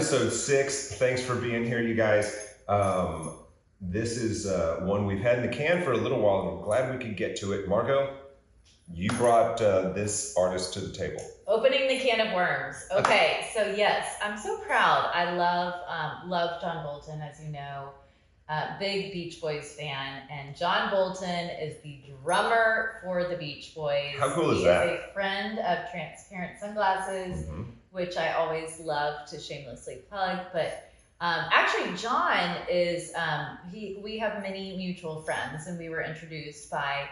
episode 6. Thanks for being here, you guys. This is one we've had in the can for a little while, and I'm glad we could get to it. Margot, you brought this artist to the table. Opening the can of worms. Okay, so yes, I'm so proud. I love Jon Bolton, as you know, big Beach Boys fan, and Jon Bolton is the drummer for the Beach Boys. How cool is He that? is a friend of Transparent Sunglasses, which I always love to shamelessly plug. But actually, Jon is we have many mutual friends, and we were introduced by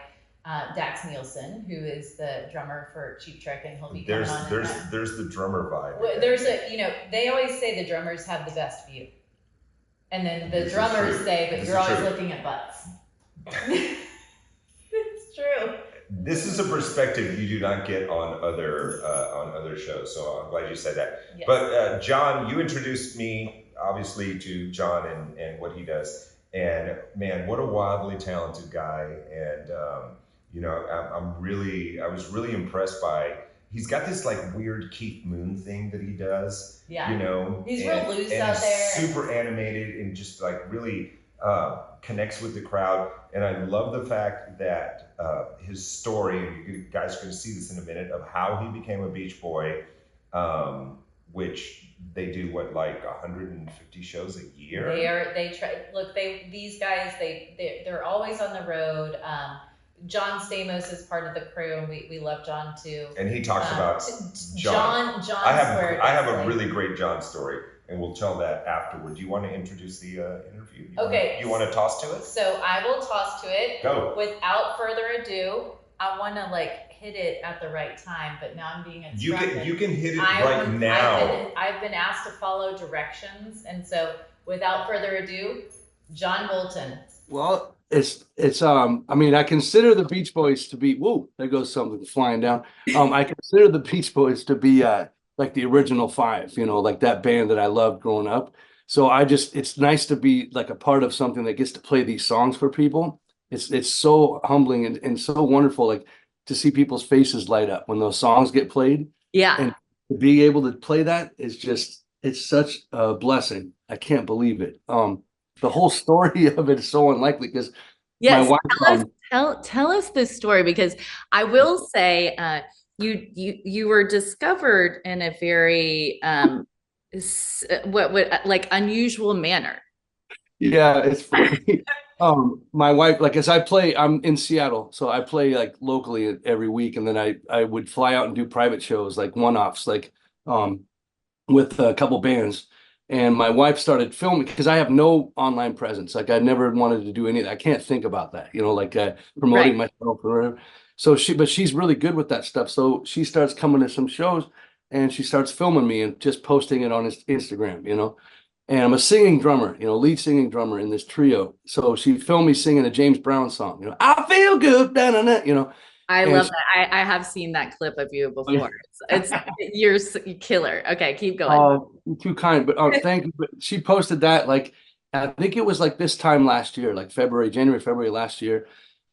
Dax Nielsen, who is the drummer for Cheap Trick, and he'll be coming on. There's the drummer vibe. Well, they always say the drummers have the best view, and then the drummers say, "But you're always looking at butts." It's true. This is a perspective you do not get on other shows, so I'm glad you said that. Yes. But Jon, you introduced me obviously to Jon and what he does, and man, what a wildly talented guy. And I was really impressed by. He's got this like weird Keith Moon thing that he does. Yeah. He's and, real loose and out he's there. Super animated and just like really connects with the crowd. And I love the fact that his story, and you guys are going to see this in a minute, of how he became a Beach Boy, which they do like 150 shows a year. These guys, they're always on the road. John Stamos is part of the crew, and we love Jon too. And he talks about Jon. I have a really great Jon story, and we'll tell that afterward. Do you want to introduce the interview? You want to toss to it? So I will toss to it. Go. Without further ado, I want to hit it at the right time, but now I'm being instructed. You can hit it right now. I've been asked to follow directions, and so without further ado, Jon Bolton. Well, I mean, I consider the Beach Boys to be, whoa, there goes something flying down. I consider the Beach Boys to be like the original five, like that band that I loved growing up. So it's nice to be like a part of something that gets to play these songs for people. It's so humbling and so wonderful, like to see people's faces light up when those songs get played. Yeah. And to be able to play that it's such a blessing. I can't believe it. The whole story of it is so unlikely because yes, my wife, tell us this story, because I will say you were discovered in a very unusual manner. Yeah, it's funny. My wife, as I'm in Seattle, so I play like locally every week, and then I would fly out and do private shows, like one-offs, with a couple bands. And my wife started filming because I have no online presence. Like I never wanted to do anything. I can't think about that, promoting myself or whatever. So she's really good with that stuff. So she starts coming to some shows and she starts filming me and just posting it on his Instagram, And I'm a singing drummer, lead singing drummer in this trio. So she filmed me singing a James Brown song, I feel good, I love that. I have seen that clip of you before. You're killer. Okay, keep going. Too kind, but thank you. But she posted that I think it was like this time last year, like January, February last year.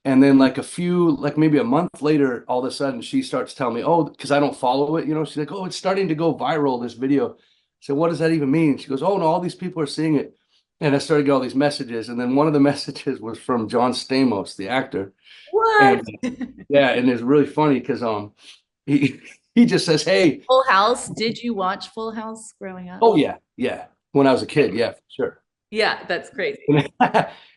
And then maybe a month later, all of a sudden she starts telling me, because I don't follow it, she's like, it's starting to go viral, this video. I said, what does that even mean? She goes, no, all these people are seeing it. And I started getting all these messages. And then one of the messages was from John Stamos, the actor. What? And it's really funny because he just says, hey. Full House. Did you watch Full House growing up? Oh, yeah. Yeah. When I was a kid. Yeah, for sure. Yeah, that's crazy.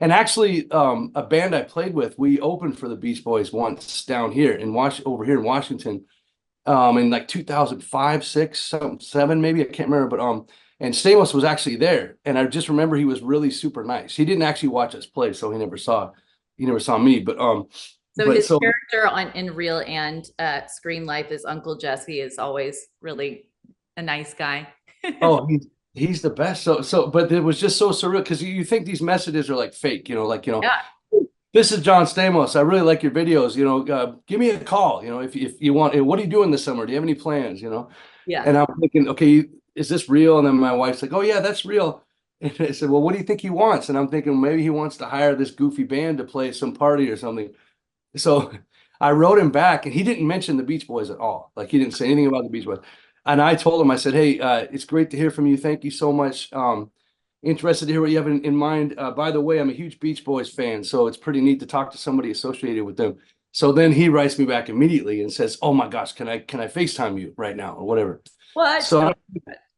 And actually, a band I played with, we opened for the Beach Boys once down here over here in Washington, in like 2005, 6, 7, maybe. I can't remember. But and Stamos was actually there. And I just remember he was really super nice. He didn't actually watch us play, so he never saw me. But his character in real and screen life is Uncle Jesse is always really a nice guy. Oh, he's the best. But it was just so surreal because you think these messages are like fake, Yeah. This is Jon Stamos. I really like your videos. Give me a call. If you want. What are you doing this summer? Do you have any plans? Yeah. And I'm thinking, okay, is this real? And then my wife's like, oh yeah, that's real. And I said, well, what do you think he wants? And I'm thinking maybe he wants to hire this goofy band to play some party or something. So I wrote him back, and he didn't mention the Beach Boys at all. Like he didn't say anything about the Beach Boys. And I told him, I said, hey, it's great to hear from you. Thank you so much. Interested to hear what you have in mind. By the way, I'm a huge Beach Boys fan, so it's pretty neat to talk to somebody associated with them. So then he writes me back immediately and says, oh my gosh, can I FaceTime you right now or whatever? What? So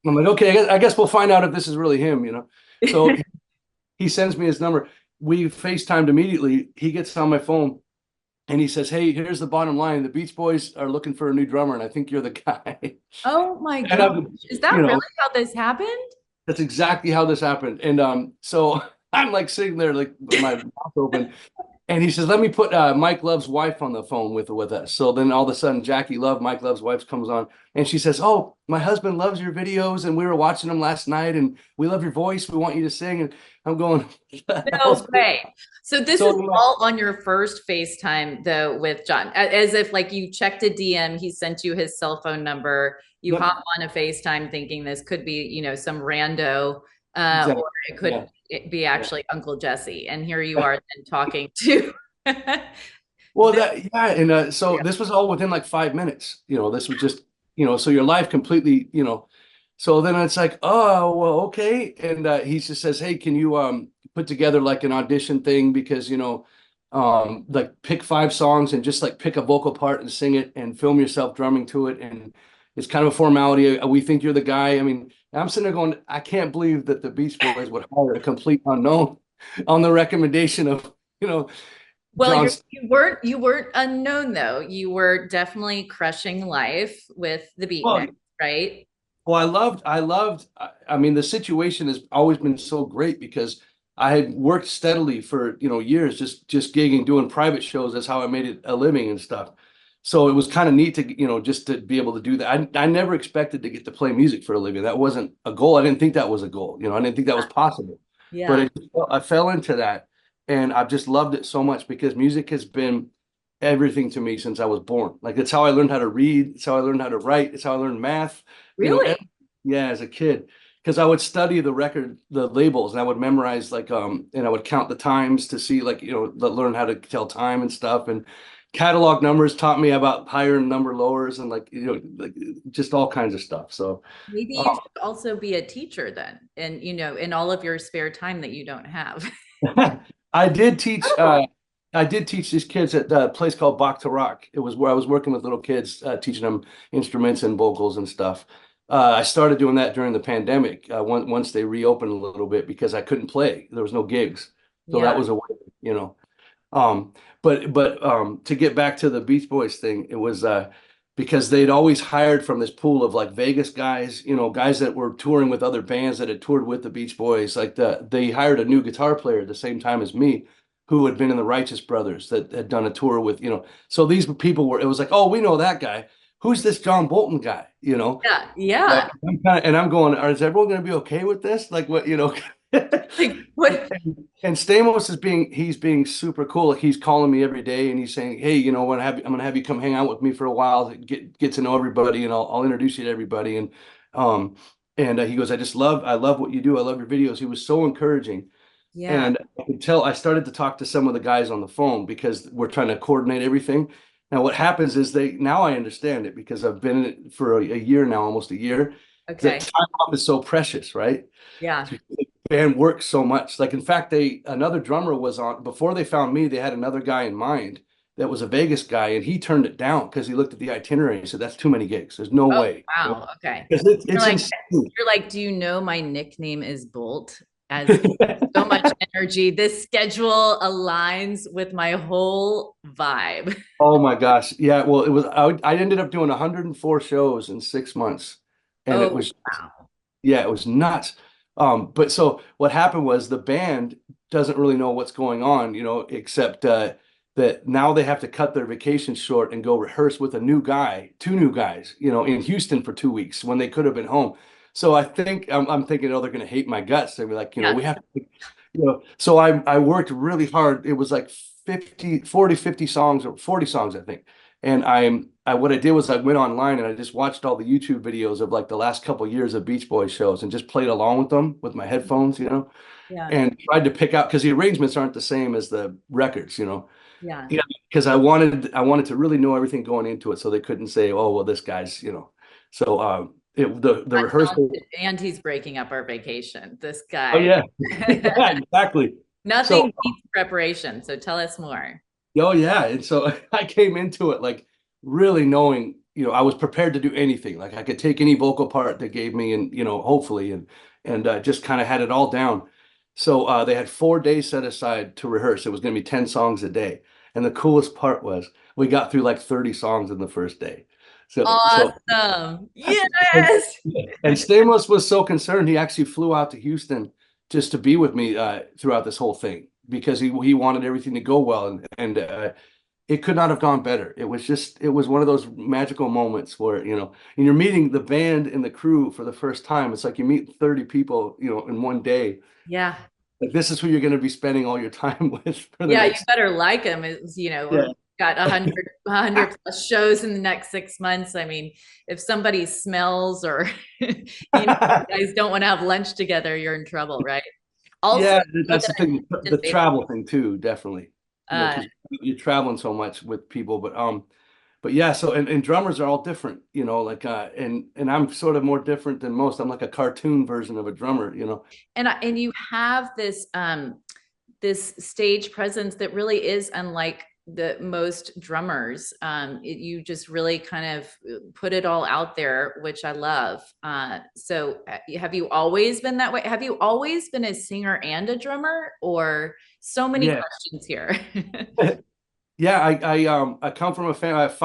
I'm like, okay, I guess we'll find out if this is really him, you know? So he sends me his number. We FaceTimed immediately. He gets on my phone and he says, hey, here's the bottom line. The Beach Boys are looking for a new drummer, and I think you're the guy. Oh my And gosh. Is that you know, really how this happened? that's exactly how this happened. And so I'm like sitting there, like my mouth open. And he says, let me put Mike Love's wife on the phone with us. So then all of a sudden, Jackie Love, Mike Love's wife, comes on and she says, oh, my husband loves your videos and we were watching them last night and we love your voice. We want you to sing. And I'm going, No way. So this So is all on your first FaceTime though with Jon, as if like you checked a DM, he sent you his cell phone number, you Yep. hop on a FaceTime thinking this could be, you know, some rando, Exactly. or it could Yeah. be actually Uncle Jesse. And here you are then talking to. Well, This- yeah. And so this was all within like 5 minutes. This was just, so your life completely, so then it's like, oh, well, okay. And he just says, hey, can you put together like an audition thing? Because, like pick 5 songs and just like pick a vocal part and sing it and film yourself drumming to it. And it's kind of a formality. We think you're the guy. I mean, I'm sitting there going, I can't believe that the Beach Boys would hire a complete unknown on the recommendation of, Well, John. you weren't unknown though. You were definitely crushing life with the Well, beatnik, right? Well, I mean, the situation has always been so great because I had worked steadily for, years, just gigging, doing private shows. That's how I made it a living and stuff. So it was kind of neat to, just to be able to do that. I never expected to get to play music for a living. That wasn't a goal. I didn't think that was a goal. I didn't think that was possible. But Yeah. I fell into that and I've just loved it so much because music has been everything to me since I was born. Like it's how I learned how to read. It's how I learned how to write. It's how I learned math. Really? Yeah, as a kid, because I would study the labels, and I would memorize like and I would count the times to see like learn how to tell time and stuff. And catalog numbers taught me about higher number lowers and like like just all kinds of stuff. So Maybe you uh, should also be a teacher then, and in all of your spare time that you don't have. I did teach. Incredible. I did teach these kids at a place called Bach to Rock. It was where I was working with little kids, teaching them instruments and vocals and stuff. I started doing that during the pandemic, once they reopened a little bit because I couldn't play. There was no gigs. So that Yeah. was a way, you know. Um, but to get back to the Beach Boys thing, it was because they'd always hired from this pool of like Vegas guys, guys that were touring with other bands that had toured with the Beach Boys. Like they hired a new guitar player at the same time as me, who had been in the Righteous Brothers that had done a tour with, So these people were. It was like, oh, we know that guy. Who's this Jon Bolton guy? Yeah. Yeah. And I'm going, is everyone going to be okay with this? Like what? Like what? And Stamos he's being super cool. Like he's calling me every day and he's saying, hey, I'm gonna have you come hang out with me for a while to get to know everybody and I'll introduce you to everybody. Um he goes, I love what you do. I love your videos. He was so encouraging. Yeah. And I could tell I started to talk to some of the guys on the phone because we're trying to coordinate everything. Now what happens is now I understand it because I've been in it for a year now, almost a year. Okay. That time off is so precious, right? Yeah. Band works so much. Like in fact, another drummer was on before they found me. They had another guy in mind that was a Vegas guy, and he turned it down because he looked at the itinerary and said, "That's too many gigs. There's no Oh, way." wow. Okay. Because You're it's like, insane. you're like, do you know my nickname is Bolt? As so much energy. This schedule aligns with my whole vibe. Oh my gosh, yeah. Well, I ended up doing 104 shows in 6 months, and it Oh, was wow. yeah, it was nuts. But so what happened was the band doesn't really know what's going on, except that now they have to cut their vacation short and go rehearse with two new guys, in Houston for 2 weeks when they could have been home. So I think I'm thinking, oh, they're going to hate my guts. They'll be like, Yeah. we have to, So I worked really hard. It was like 50 songs or 40 songs, I think. And what I did was I went online and I just watched all the YouTube videos of like the last couple of years of Beach Boys shows and just played along with them with my headphones, Yeah. and tried to pick out because the arrangements aren't the same as the records, Yeah. Yeah, because I wanted to really know everything going into it so they couldn't say, oh, well, this guy's. So the rehearsal. And he's breaking up our vacation. This Oh guy. yeah, yeah, exactly. So Nothing beats preparation. So tell us more. oh yeah, and so I came into it like really knowing, I was prepared to do anything. Like I could take any vocal part they gave me, and hopefully, and just kind of had it all down. So they had 4 days set aside to rehearse. It was going to be 10 songs a day, and the coolest part was we got through like 30 songs in the first day. So Awesome. Yes. and Stamos was so concerned, he actually flew out to Houston just to be with me throughout this whole thing because he wanted everything to go well, and it could not have gone better. It was one of those magical moments where, and you're meeting the band and the crew for the first time. It's like you meet 30 people, in one day. Yeah. Like this is who you're going to be spending all your time with for the Yeah, you next. better like him. It's, Yeah. we've got 100 plus shows in the next 6 months. I mean, if somebody smells or you guys don't want to have lunch together, you're in trouble, right? Also, Yeah, that's the thing. The travel thing too, definitely. uh, Because you're traveling so much with people, but yeah. So and drummers are all different, like and I'm sort of more different than most. I'm like a cartoon version of a drummer. and you have this stage presence that really is unlike the most drummers. You just really kind of put it all out there, which I love. So have you always been that way? Have you always been a singer and a drummer, or so many Yeah. questions here? Yeah, I come from a family. I have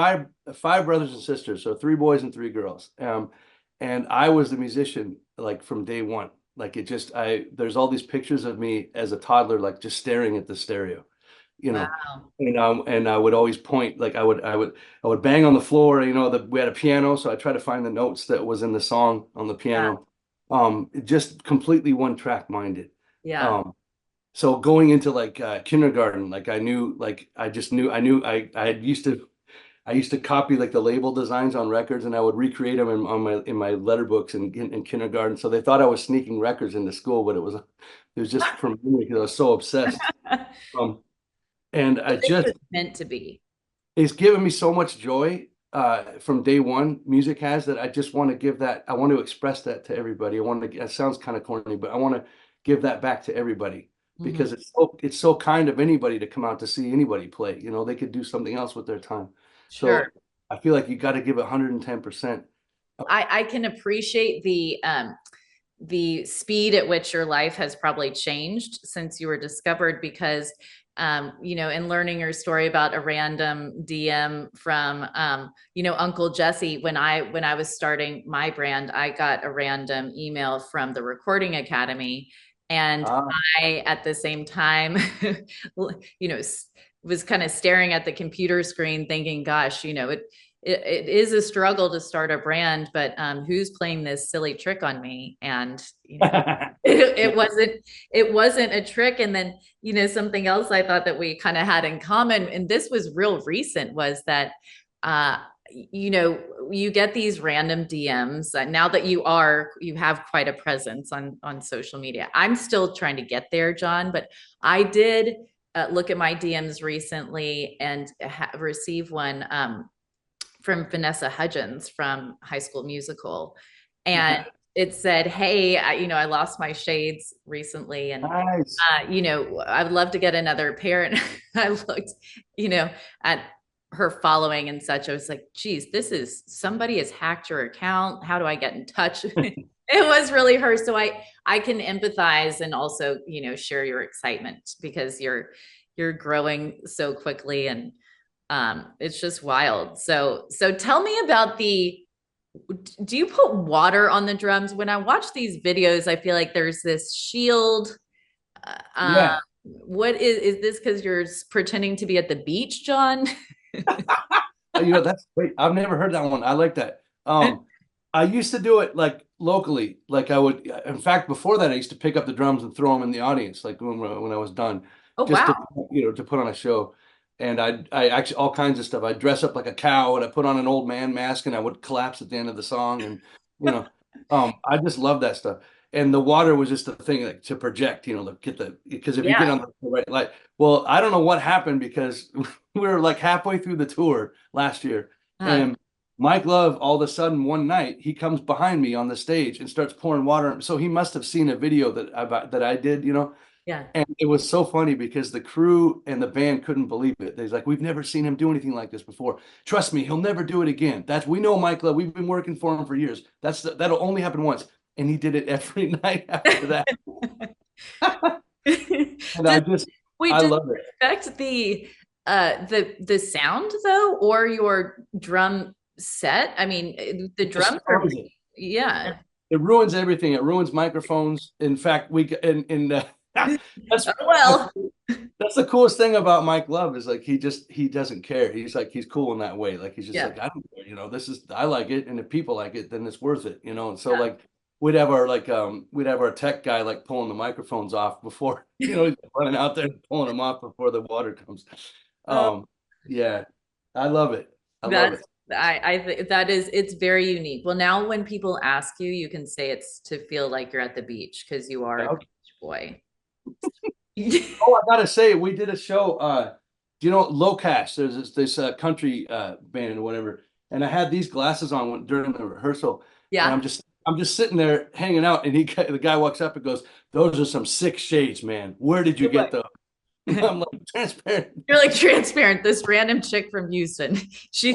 five brothers and sisters, so three boys and three girls. And I was the musician like from day one. Like there's all these pictures of me as a toddler, like just staring at the stereo, Wow. and I would always point, like I would bang on the floor. We had a piano, so I try to find the notes that was in the song on the Yeah. piano. Just completely one track minded. Yeah. So going into like kindergarten, like I knew, like I just knew, I used to copy like the label designs on records, and I would recreate them in my letter books in kindergarten. So they thought I was sneaking records into school, but it was just from memory because I was so obsessed. Um, and I It just was meant to be. it's given me so much joy from day one. Music has that. I just want to give that. I want to express that to everybody. I want to. It sounds kind of corny, but I want to give that back to everybody Mhm. because it's so kind of anybody to come out to see anybody play. They could do something else with their time. Sure. So I feel like you got to give 110%. I can appreciate the speed at which your life has probably changed since you were discovered, because in learning your story about a random DM from Uncle Jesse, when I was starting my brand, I got a random email from the Recording Academy, and Ah. I at the same time was kind of staring at the computer screen thinking, gosh, it is a struggle to start a brand, but who's playing this silly trick on me? And it wasn't a trick. And then something else I thought that we kind of had in common, and this was real recent, was that you get these random DMs. Now that you have quite a presence on social media. I'm still trying to get there, Jon, but I did look at my DMs recently and receive one from Vanessa Hudgens from High School Musical. And it said, hey, I lost my shades recently. And, Nice. I would love to get another pair. And I looked, at her following and such. I was like, geez, somebody has hacked your account. How do I get in touch? It was really her. So I can empathize and also, share your excitement because you're growing so quickly, and it's just wild. So tell me about do you put water on the drums? When I watch these videos, I feel like there's this shield. Yeah. What is this? Because you're pretending to be at the beach, Jon? That's great. I've never heard that one. I like that. I used to do it like locally. Like I would, in fact, before that, I used to pick up the drums and throw them in the audience, like when I was done, Oh, just wow. to put on a show. And I actually all kinds of stuff. I'd dress up like a cow and I put on an old man mask and I would collapse at the end of the song. And I just love that stuff. And the water was just a thing like to project, to get because if you get Yeah. on the right light, well, I don't know what happened because we were like halfway through the tour last year, and Mike Love, all of a sudden one night, he comes behind me on the stage and starts pouring water. So he must have seen a video that I did, Yeah. and it was so funny because the crew and the band couldn't believe it. They're like, "We've never seen him do anything like this before. Trust me, he'll never do it again." We know Mike Love. We've been working for him for years. That'll only happen once, and he did it every night after that. And Does, wait, I does love it. it affect the sound though, or your drum set? I mean, the drums are, yeah. It ruins everything. It ruins microphones. In fact, that's Oh, well, that's the coolest thing about Mike Love is like he doesn't care. He's cool in that way. Like he's just yeah. like, I don't care, I like it, and if people like it, then it's worth it, And so Yeah. like we'd have our tech guy like pulling the microphones off before, he's running out there and pulling them off before the water comes. Yeah, I love it. I love it. I think it's very unique. Well, now when people ask you, you can say it's to feel like you're at the beach because you are a beach boy. Oh, I gotta say, we did a show. Do you know Low Cash? There's this country band or whatever, and I had these glasses on during the rehearsal. Yeah. And I'm just sitting there hanging out, and the guy walks up and goes, "Those are some sick shades, man. Where did you get those?" I'm like, transparent. You're like transparent. This random chick from Houston. She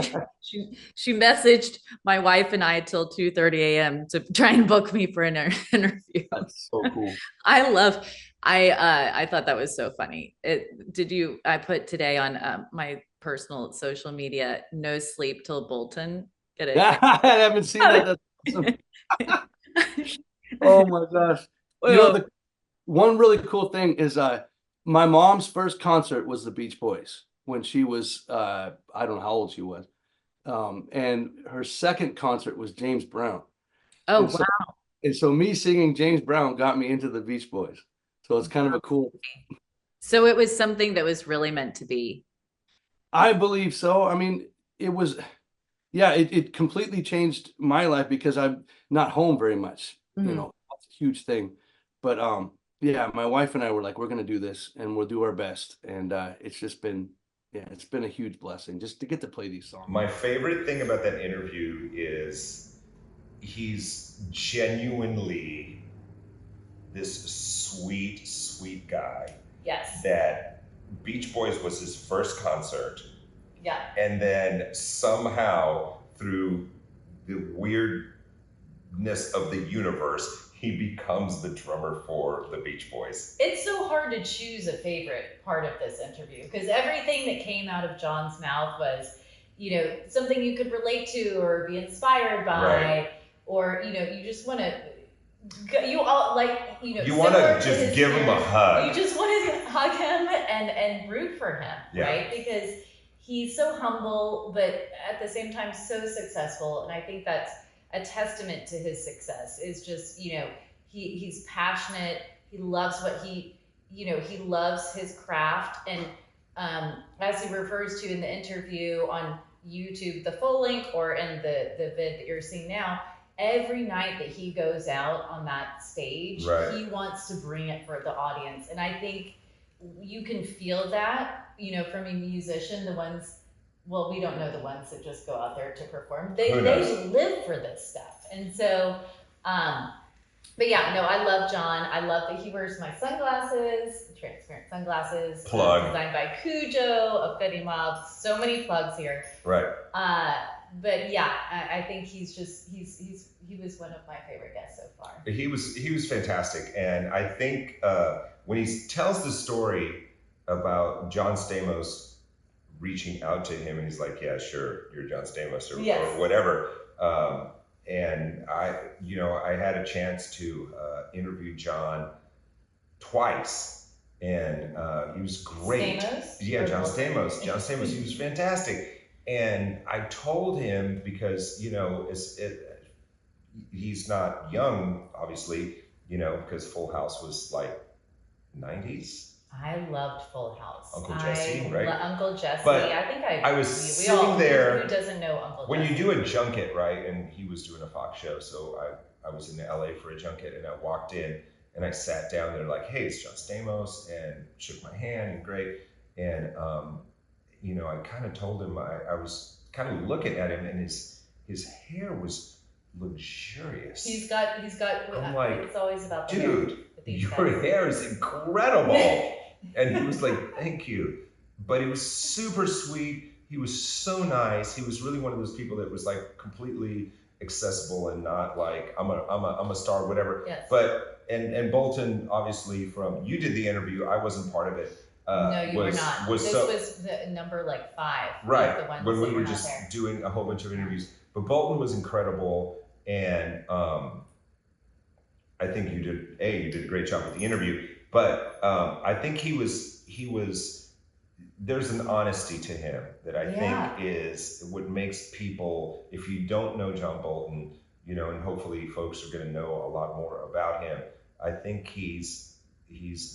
messaged my wife and I till 2:30 a.m. to try and book me for an interview. That's so cool. I thought that was so funny. I put today on my personal social media, no sleep till Bolton. Get it? I haven't seen that. That's awesome. Oh my gosh. The one really cool thing is my mom's first concert was the Beach Boys when she was I don't know how old she was. And her second concert was James Brown. Oh, and so, wow. And so me singing James Brown got me into the Beach Boys. So it's kind of a cool. So it was something that was really meant to be. I believe so. I mean, it was, yeah, it completely changed my life because I'm not home very much. Mm-hmm. That's a huge thing. But yeah, my wife and I were like, we're going to do this and we'll do our best. And it's just been, it's been a huge blessing just to get to play these songs. My favorite thing about that interview is he's genuinely this sweet, sweet guy. Yes. That Beach Boys was his first concert. Yeah. And then somehow, through the weirdness of the universe, he becomes the drummer for the Beach Boys. It's so hard to choose a favorite part of this interview because everything that came out of Jon's mouth was, something you could relate to or be inspired by, right. Or, you just want to, you want to just give him a hug. You just want to hug him and root for him, yeah. Right? Because he's so humble, but at the same time so successful. And I think that's a testament to his success is just, he's passionate. He loves he loves his craft. And as he refers to in the interview on YouTube, the full link, or in the vid that you're seeing now, every night that he goes out on that stage, right. He wants to bring it for the audience. And I think you can feel that, from a musician, the ones, well, we don't know the ones that just go out there to perform. They live for this stuff. And so, but yeah, no, I love Jon. I love that he wears my sunglasses, transparent sunglasses. Plug. Designed by Cujo of Fetty Mob. So many plugs here. Right. But yeah, I think he was one of my favorite guests so far. He was fantastic. And I think when he tells the story about John Stamos reaching out to him and he's like, yeah, sure, you're John Stamos or, yes. or whatever. And I had a chance to interview Jon twice, and he was great. Stamos? Yeah, John Stamos. John Stamos, he was fantastic. And I told him because, he's not young, obviously, because Full House was like 90s. I loved Full House. Uncle Jesse, right? Uncle Jesse. But I think I was sitting there. Who doesn't know Uncle when Jesse? When you do a junket, right? And he was doing a Fox show, so I was in LA for a junket, and I walked in and I sat down. They're like, "Hey, it's John Stamos," and shook my hand and great. And I kind of told him I was kind of looking at him, and his hair was luxurious. He's got. I'm like, it's always about the dude, hair with these your guys. hair is incredible. And he was like, thank you. But he was super sweet. He was so nice. He was really one of those people that was like completely accessible and not like I'm a star, whatever. Yes. But and Bolton, obviously, from you did the interview. I wasn't part of it. No, you were not. This was the number like 5. Right. The ones when we that were just there. doing a whole bunch of interviews. But Bolton was incredible, and I think you did a great job with the interview. But I think he was there's an honesty to him that I think is what makes people, if you don't know Jon Bolton, you know, and hopefully folks are going to know a lot more about him. I think he's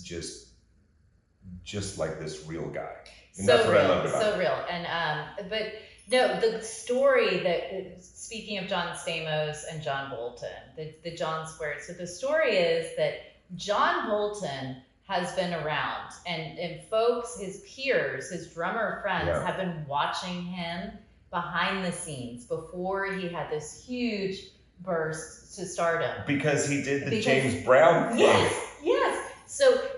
just like this real guy. And so that's what real, I loved about so him. real. And but no, the story that, speaking of John Stamos and Jon Bolton, the John squared. So the story is that Jon Bolton has been around, and folks, his peers, his drummer friends have been watching him behind the scenes before he had this huge burst to stardom. Because he did the James Brown thing. Yes.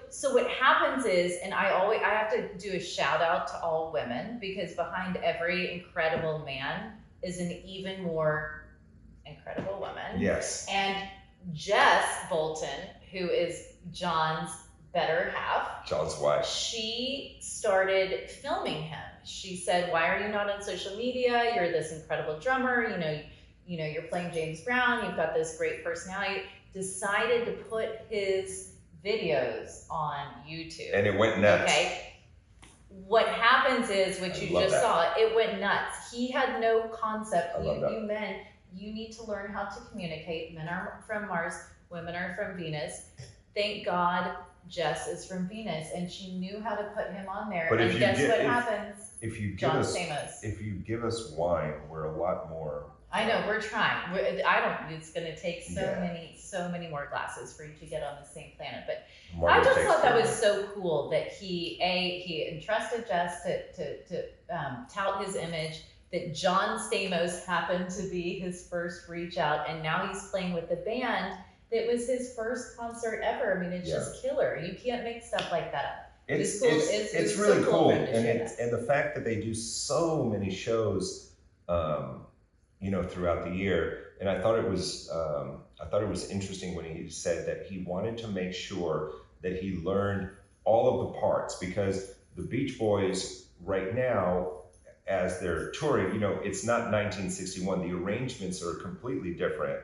So what happens is, and I have to do a shout out to all women, because behind every incredible man is an even more incredible woman. Yes. And Jess Bolton, who is John's better half, John's wife, she started filming him. She said, "Why are you not on social media? You're this incredible drummer. You know, you're playing James Brown. You've got this great personality." Decided to put his videos on YouTube, and it went nuts. Okay. What happens is, what you just saw, it went nuts. He had no concept. You men, you need to learn how to communicate. Men are from Mars, women are from Venus. Thank God Jess is from Venus, and she knew how to put him on there. But and guess what happens? If you give us wine, we're a lot more. I know, we're trying. It's going to take so many more glasses for you to get on the same planet. But Margot, I just thought that was so cool that he entrusted Jess to tout his image, that Jon Stamos happened to be his first reach out, and now he's playing with the band. It was his first concert ever. I mean, it's just killer. You can't make stuff like that up. It's really cool, and the fact that they do so many shows, you know, throughout the year. And I thought it was interesting when he said that he wanted to make sure that he learned all of the parts, because the Beach Boys right now, as they're touring, you know, it's not 1961. The arrangements are completely different.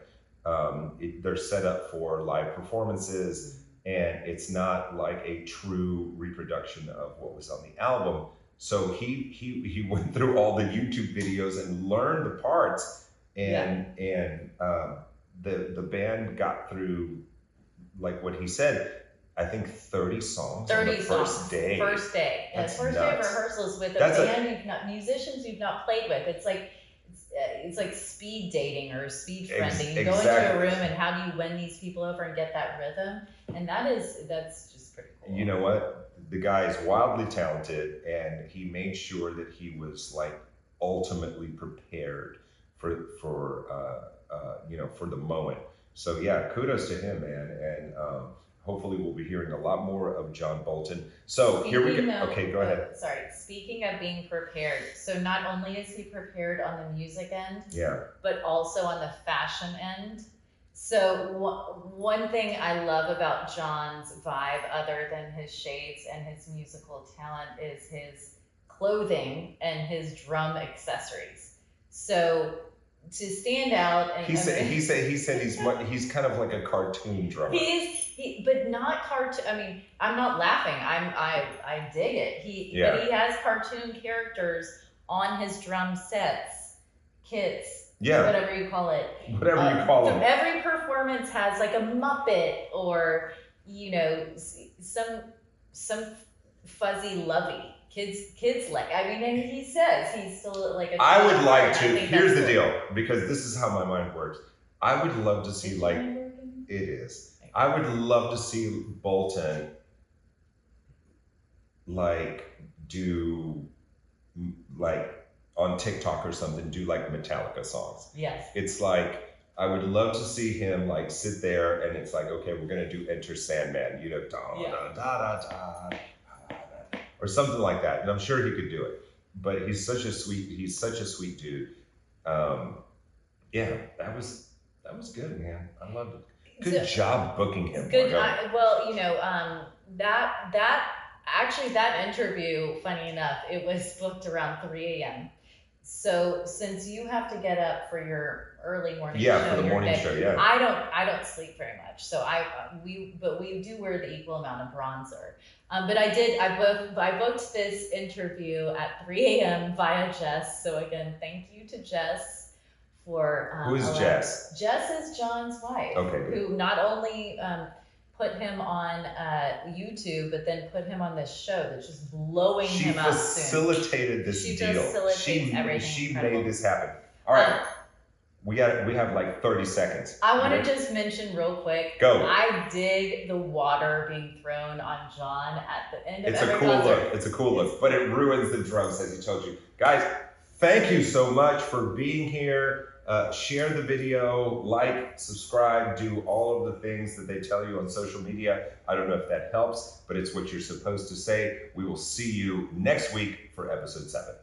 They're set up for live performances, and it's not like a true reproduction of what was on the album. So he went through all the YouTube videos and learned the parts, and the band got through, like what he said, I think 30 songs on the first day. First day. That's first nuts. day of rehearsals with a band musicians you've not played with. It's like speed dating or speed friending. You go into a room, and how do you win these people over and get that rhythm? And that's just pretty cool. You know what? The guy is wildly talented, and he made sure that he was like ultimately prepared for the moment. So yeah, kudos to him, man. And hopefully we'll be hearing a lot more of Jon Bolton. So here we go. Okay, go ahead. Speaking of being prepared, so not only is he prepared on the music end, but also on the fashion end. So one thing I love about Jon's vibe, other than his shades and his musical talent, is his clothing and his drum accessories. So to stand out, and he said he's kind of like a cartoon drummer. But not cartoon. I mean, I'm not laughing. I dig it. But he has cartoon characters on his drum sets, kits, whatever you call it. Whatever you call them. So every performance has like a Muppet, or some fuzzy lovey. Kids like. I mean, and he says he's still like a. I would like to. Here's the deal, because this is how my mind works. I would love to see it is. I would love to see Bolton do on TikTok or something do like Metallica songs. Yes. It's like, I would love to see him like sit there and it's like, okay, we're gonna do Enter Sandman, you know, da, da, da, or something like that. And I'm sure he could do it. But he's such a sweet dude. Yeah, that was good, man. I loved it. Good job booking him. Good. Well, you know, that interview, funny enough, it was booked around 3 a.m. So since you have to get up for your early morning show, for the morning show, yeah. I don't sleep very much, so we do wear the equal amount of bronzer. But I booked this interview at 3 a.m. via Jess. So again, thank you to Jess for who is Jess? Jess is Jon's wife. Okay, good. Who not only put him on YouTube, but then put him on this show that's just blowing him up. She facilitated this deal. Facilitates everything. She made this happen. All right. We have like 30 seconds. I want to just mention real quick. Go. I dig the water being thrown on Jon at the end of every concert. It's a cool look, but it ruins the drums, as he told you. Guys, thank you so much for being here. Share the video, like, subscribe, do all of the things that they tell you on social media. I don't know if that helps, but it's what you're supposed to say. We will see you next week for episode 7.